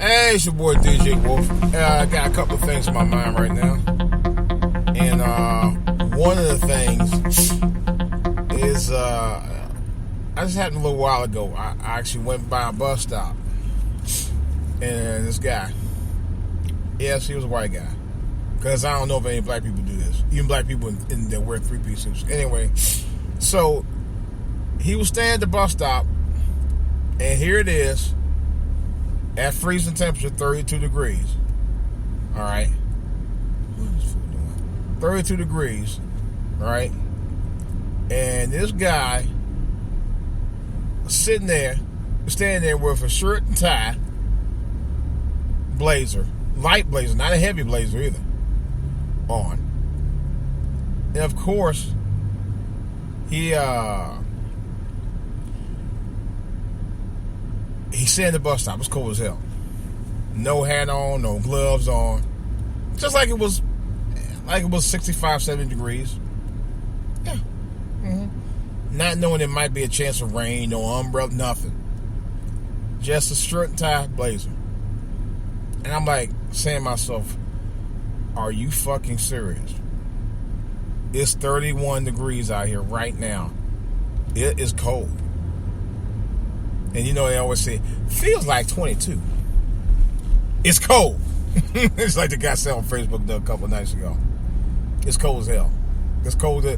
Hey, it's your boy DJ Wolf. I got a couple of things in my mind right now. And one of the things is I just happened a little while ago. I actually went by a bus stop. And this guy, yes, he was a white guy. Because I don't know if any black people do this. Even black people that wear three-piece suits. Anyway, so he was standing at the bus stop. And here it is. At freezing temperature, 32 degrees. All right. What is this fool doing? 32 degrees. All right. And this guy sitting there, standing there with a shirt and tie, blazer, light blazer, not a heavy blazer either, on. And of course, he's sitting at the bus stop. It's cold as hell. No hat on, no gloves on. Just like it was 65, 70 degrees. Yeah. Mm-hmm. Not knowing there might be a chance of rain, no umbrella, nothing. Just a shirt and tie, blazer. And I'm like saying to myself, are you fucking serious? It's 31 degrees out here right now. It is cold. And you know they always say, feels like 22. It's cold. It's like the guy said on Facebook a couple of nights ago. It's cold as hell. It's colder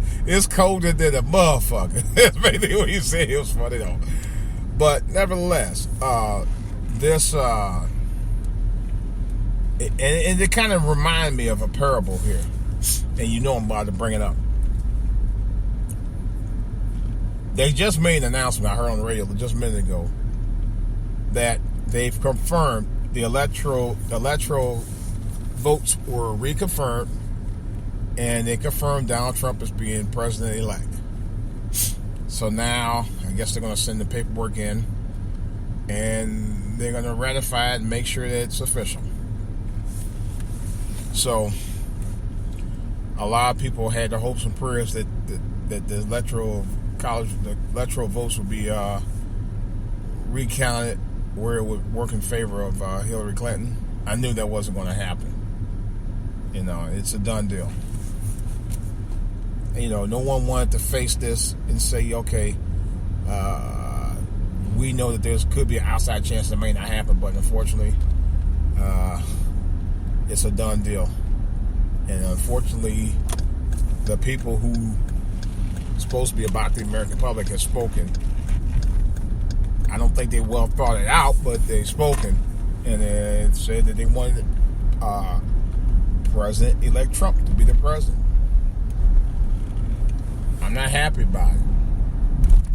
than a motherfucker. That's basically what he said. It was funny though. But nevertheless, this and it kind of reminded me of a parable here. And you know I'm about to bring it up. They just made an announcement, I heard on the radio just a minute ago, that they've confirmed the electoral votes were reconfirmed, and they confirmed Donald Trump as being president-elect. So now, I guess they're going to send the paperwork in, and they're going to ratify it and make sure that it's official. So, a lot of people had their hopes and prayers that the electoral votes would be recounted where it would work in favor of Hillary Clinton. I knew that wasn't going to happen. You know, it's a done deal. You know, no one wanted to face this and say, okay, we know that there could be an outside chance that may not happen, but unfortunately, it's a done deal. And unfortunately, the people who supposed to be about the American public have spoken. I don't think they well thought it out, but they've spoken, and they said that they wanted President-elect Trump to be the president. I'm not happy about it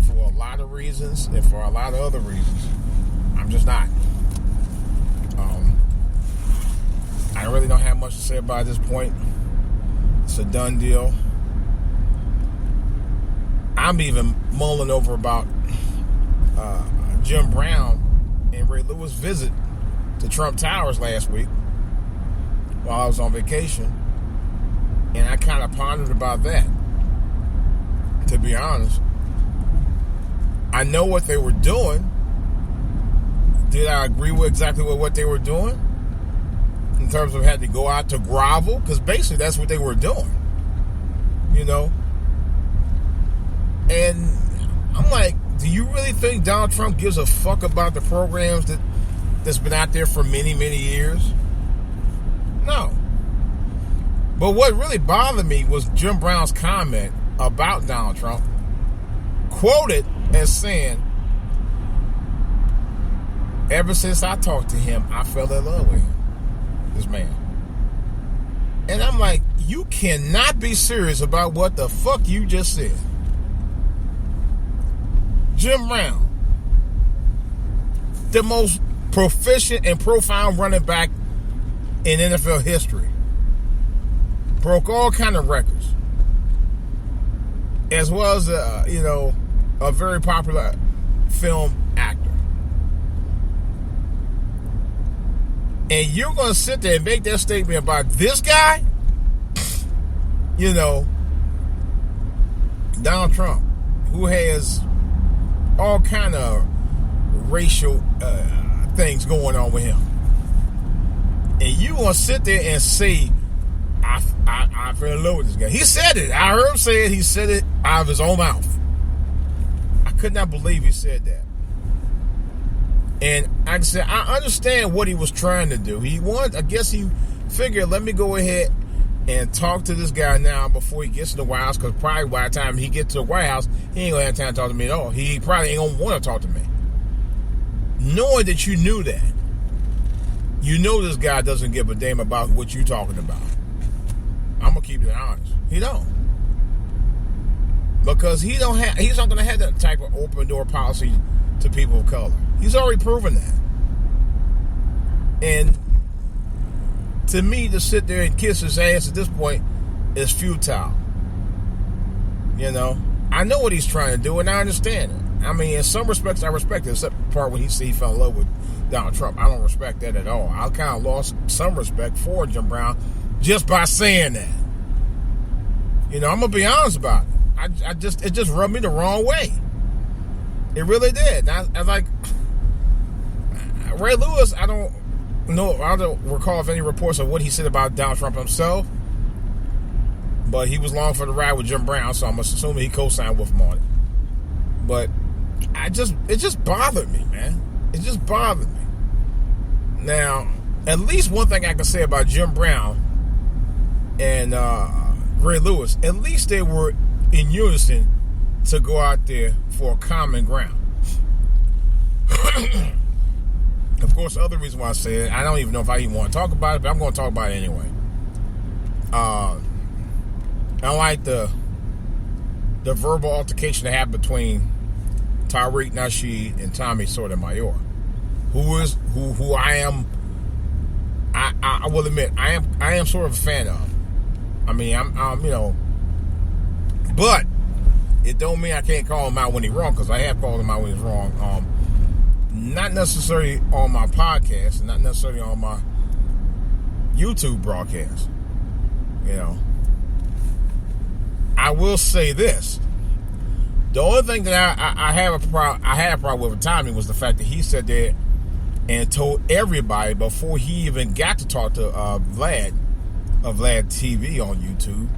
for a lot of reasons, and for a lot of other reasons. I'm just not. I really don't have much to say about it at this point. It's a done deal. I'm even mulling over about Jim Brown and Ray Lewis' visit to Trump Towers last week while I was on vacation. And I kind of pondered about that, to be honest. I know what they were doing. Did I agree with exactly what they were doing? In terms of had to go out to grovel? Because basically that's what they were doing. You know? And I'm like, do you really think Donald Trump gives a fuck about the programs that's been out there for many, many years? No. But what really bothered me was Jim Brown's comment about Donald Trump, quoted as saying, ever since I talked to him, I fell in love with him. This man. And I'm like, you cannot be serious about what the fuck you just said. Jim Brown, the most proficient and profound running back in NFL history, broke all kind of records, as well as a very popular film actor. And you're going to sit there and make that statement about this guy? You know, Donald Trump, who has all kind of racial things going on with him. and you want to sit there and say, I fell in love with this guy. He said it. I heard him say it. He said it out of his own mouth. I could not believe he said that. And like I said, I understand what he was trying to do. I guess he figured, let me go ahead and talk to this guy now before he gets to the White House, because probably by the time he gets to the White House, he ain't going to have time to talk to me at all. He probably ain't going to want to talk to me. Knowing that you knew that, you know this guy doesn't give a damn about what you talking about. I'm going to keep it honest. He don't. Because he's not going to have that type of open door policy to people of color. He's already proven that. And to me, to sit there and kiss his ass at this point is futile. You know? I know what he's trying to do, and I understand it. I mean, in some respects, I respect it, except the part when he said he fell in love with Donald Trump. I don't respect that at all. I kind of lost some respect for Jim Brown just by saying that. You know, I'm going to be honest about it. It just rubbed me the wrong way. It really did. I like Ray Lewis. I don't recall of any reports of what he said about Donald Trump himself, but he was along for the ride with Jim Brown, so I'm assuming he co-signed with him on it. But it just bothered me, man. It just bothered me. Now, at least one thing I can say about Jim Brown and Ray Lewis, at least they were in unison to go out there for a common ground. Of course, the other reason why I say it, I don't even know if I even want to talk about it, but I'm going to talk about it anyway. I like the verbal altercation that happened between Tariq Nasheed and Tommy Sotomayor, who I am. I will admit I am sort of a fan of. I mean, I'm you know, but it don't mean I can't call him out when he's wrong, because I have called him out when he's wrong. Not necessarily on my podcast, and not necessarily on my YouTube broadcast. You know, I will say this: the only thing that I had a problem with Tommy was the fact that he said that and told everybody before he even got to talk to Vlad of Vlad TV on YouTube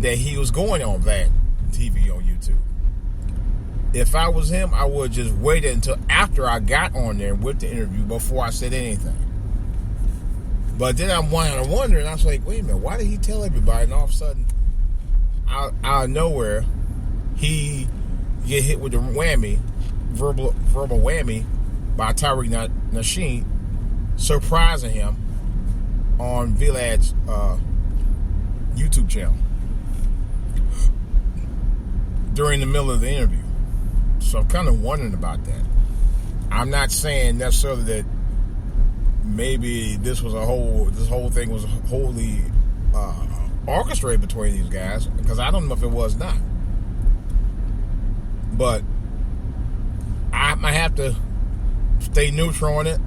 that he was going on Vlad TV on YouTube. If I was him, I would just wait until after I got on there with the interview before I said anything. But then I'm wondering, I was like, wait a minute, why did he tell everybody? And all of a sudden, out of nowhere, he get hit with the whammy, verbal whammy by Tariq Nasheed, surprising him on Vlad's YouTube channel during the middle of the interview. So I'm kind of wondering about that. I'm not saying necessarily that maybe this whole thing was wholly orchestrated between these guys, because I don't know if it was not. But I might have to stay neutral on it.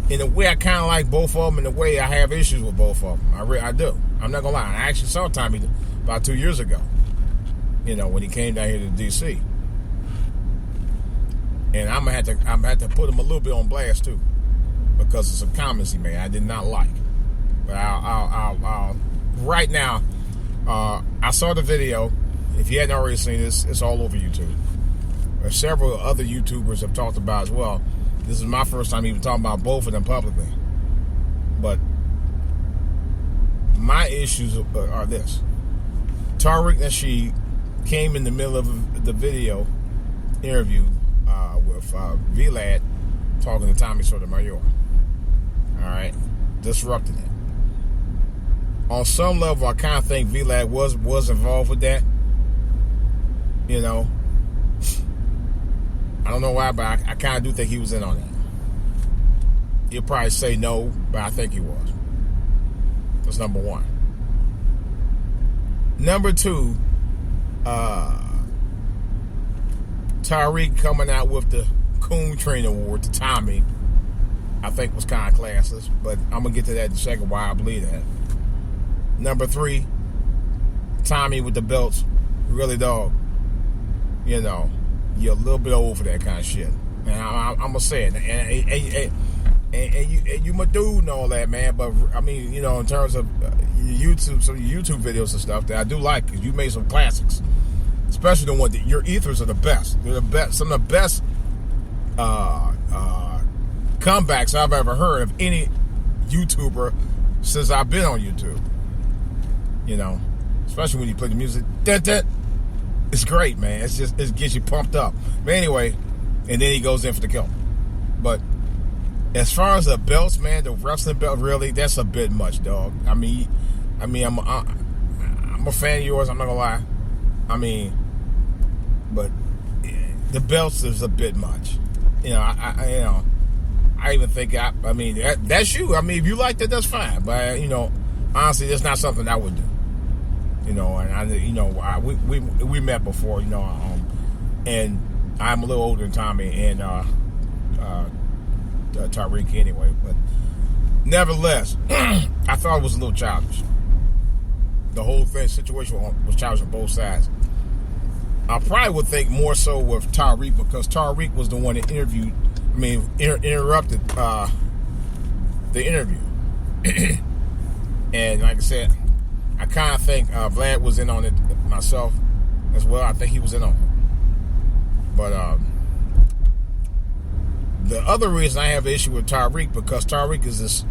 In a way, I kind of like both of them. In a way, I have issues with both of them. I do. I'm not gonna lie. I actually saw Tommy about 2 years ago. You know, when he came down here to D.C. And I'm gonna have to put him a little bit on blast too, because of some comments he made I did not like. But I'll right now. I saw the video. If you hadn't already seen this, it's all over YouTube. Several other YouTubers have talked about as well. This is my first time even talking about both of them publicly. But my issues are this: Tariq Nasheed came in the middle of the video interview with Vlad talking to Tommy Sotomayor. All right, disrupting it. On some level, I kind of think Vlad was involved with that. You know, I don't know why, but I kind of do think he was in on that. He'll probably say no, but I think he was. That's number one. Number two, Tariq coming out with the Coon Train Award to Tommy, I think was kind of classless, but I'm going to get to that in a second, why I believe that. Number three, Tommy with the belts. Really, dog, you know, you're a little bit old for that kind of shit. And I'm going to say it. and you my dude and all that, man. But I mean, you know, in terms of YouTube, some YouTube videos and stuff that I do like, because you made some classics, especially the one that your ethers are the best. They're the best. Some of the best comebacks I've ever heard of any YouTuber since I've been on YouTube. You know, especially when you play the music. It's great, man. It gets you pumped up. But anyway, and then he goes in for the kill. But as far as the belts, man, the wrestling belt, really, that's a bit much, dog. I mean, I'm a fan of yours. I'm not gonna lie. I mean, but the belts is a bit much. You know, I even think I mean that's you. I mean, if you like that, that's fine. But you know, honestly, that's not something I would do. You know, and we met before. You know, and I'm a little older than Tommy and Tariq anyway. But nevertheless, I thought it was a little childish. The whole situation was childish on both sides. I probably would think more so with Tariq, because Tariq was the one that interrupted the interview. And like I said, I kind of think Vlad was in on it myself as well. I think he was in on it. But the other reason I have an issue with Tariq, because Tariq is this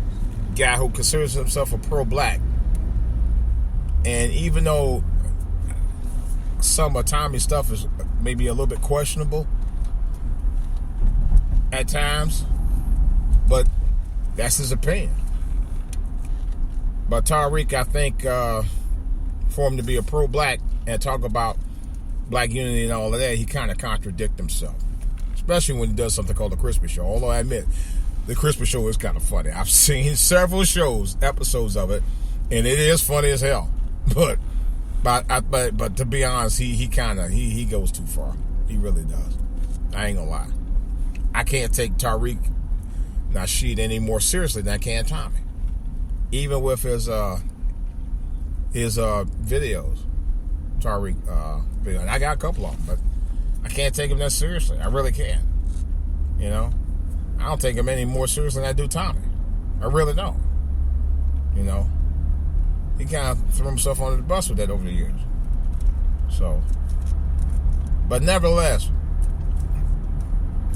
guy who considers himself a pro-black. And even though some of Tommy's stuff is maybe a little bit questionable at times, but that's his opinion. But Tariq, I think, for him to be a pro-black and talk about black unity and all of that, he kind of contradicts himself. Especially when he does something called The Crispy Show. Although I admit, The Crispy Show is kind of funny. I've seen several episodes of it, and it is funny as hell. But to be honest, he goes too far. He really does. I ain't gonna lie. I can't take Tariq Nasheed any more seriously than I can Tommy. Even with his videos, Tariq videos. And I got a couple of them, but I can't take him that seriously. I really can't. You know? I don't take him any more seriously than I do Tommy. I really don't. You know? He kind of threw himself under the bus with that over the years. So, but nevertheless,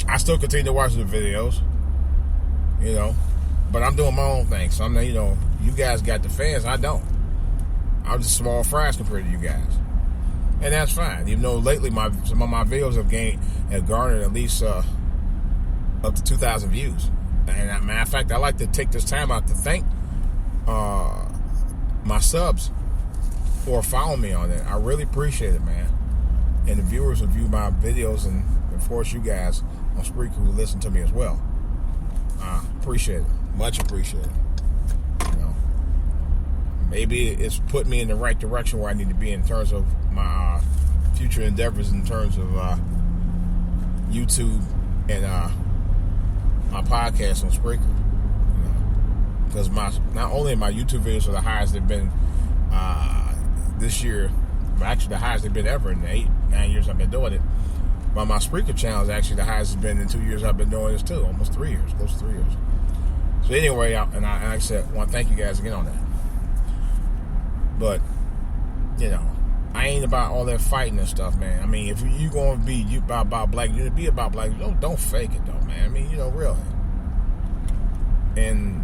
I still continue to watch the videos, you know, but I'm doing my own thing. So I'm not, you know, you guys got the fans, I don't. I'm just small fries compared to you guys. And that's fine. Even though lately some of my videos have garnered at least up to 2,000 views. And as a matter of fact, I like to take this time out to thank my subs for following me on it. I really appreciate it, man. And the viewers who view my videos, and of course you guys on Spreaker who listen to me as well. Appreciate it. Much appreciated. You know, maybe it's put me in the right direction where I need to be in terms of my future endeavors, in terms of YouTube and my podcast on Spreaker. Because not only my YouTube videos are the highest they've been this year, but actually the highest they've been ever in the 8-9 years I've been doing it. But my Spreaker channel is actually the highest it's been in 2 years I've been doing this too. Almost 3 years, close to 3 years. So anyway, like I said, I want to thank you guys again on that. But, you know, I ain't about all that fighting and stuff, man. I mean, if you going to be about black unity, be about black unity. Don't fake it, though, man. I mean, you know, really. And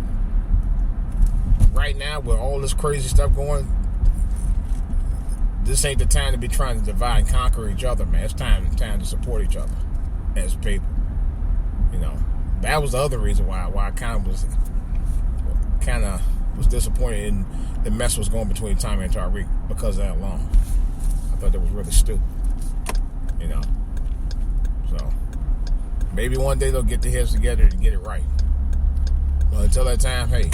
right now, with all this crazy stuff going, this ain't the time to be trying to divide and conquer each other, man. It's time to support each other as people. You know, that was the other reason why I kind of was disappointed in the mess was going between Tommy and Tariq, because of that alone. I thought that was really stupid. You know, so maybe one day they'll get their heads together and get it right. But until that time, hey,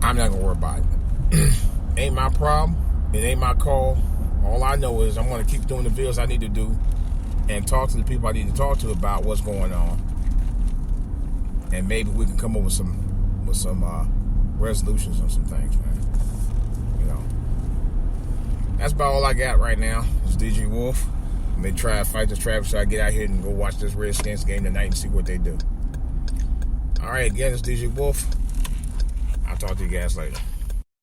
I'm not gonna worry about it. Ain't my problem. It ain't my call. All I know is I'm gonna keep doing the videos I need to do and talk to the people I need to talk to about what's going on. And maybe we can come up with some resolutions on some things, man. You know, that's about all I got right now. It's DJ Wolf. They try to fight this traffic, so I get out here and go watch this Redskins game tonight and see what they do. right, again, it's DJ Wolf. I'll talk to you guys later.